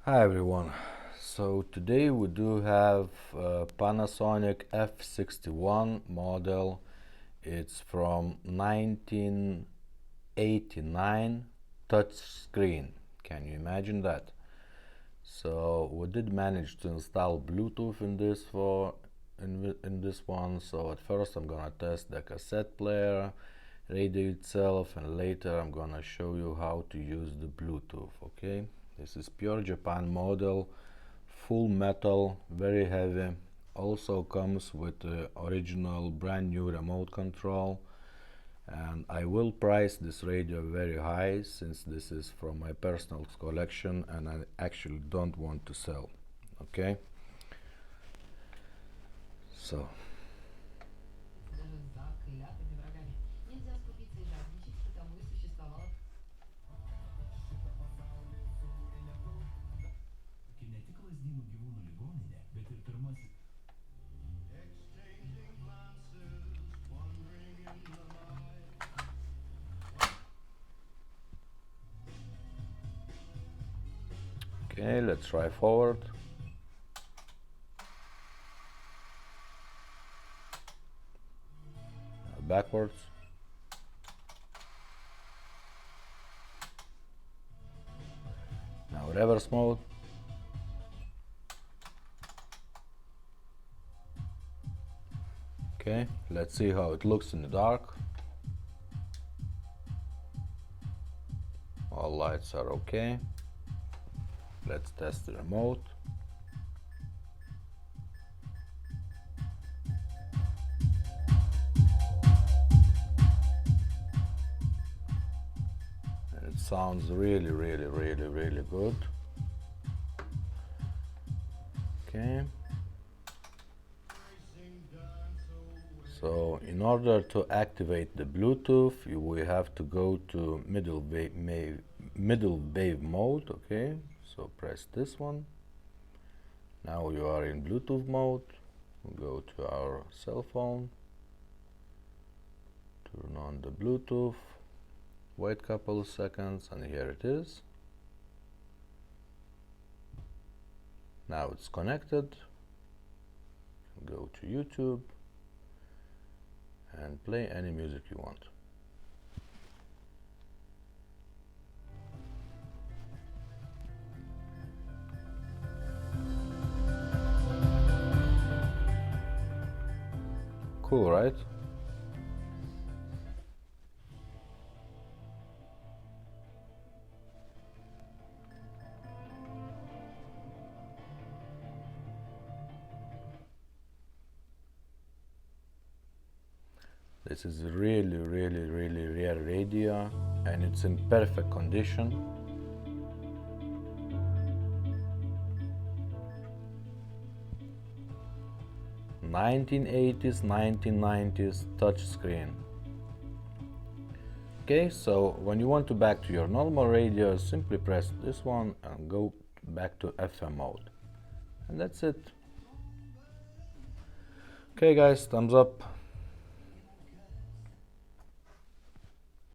Hi everyone. So today we do have Panasonic F61 model. It's from 1989, touch screen. Can you imagine that? So we did manage to install Bluetooth in this one. So at first I'm gonna test the cassette player, radio itself, and later I'm gonna show you how to use the Bluetooth. Okay, this is pure Japan model, full metal, very heavy. Also comes with the original brand new remote control, and I will price this radio very high since this is from my personal collection and I actually don't want to sell. Okay, so okay, let's try forward. Backwards. Now reverse mode. Okay, let's see how it looks in the dark. All lights are okay. Let's test the remote. And it sounds really good. Okay. So in order to activate the Bluetooth, we have to go to middle wave mode. Okay, so press this one. Now you are in Bluetooth mode. We'll go to our cell phone, turn on the Bluetooth, wait a couple of seconds, and here it is. Now it's connected. Go to YouTube and play any music you want. Cool, right? This is a really rare radio and it's in perfect condition. '80s, 1990s touchscreen. Okay, so when you want to back to your normal radio, simply press this one and go back to FM mode. And that's it. Okay guys, thumbs up.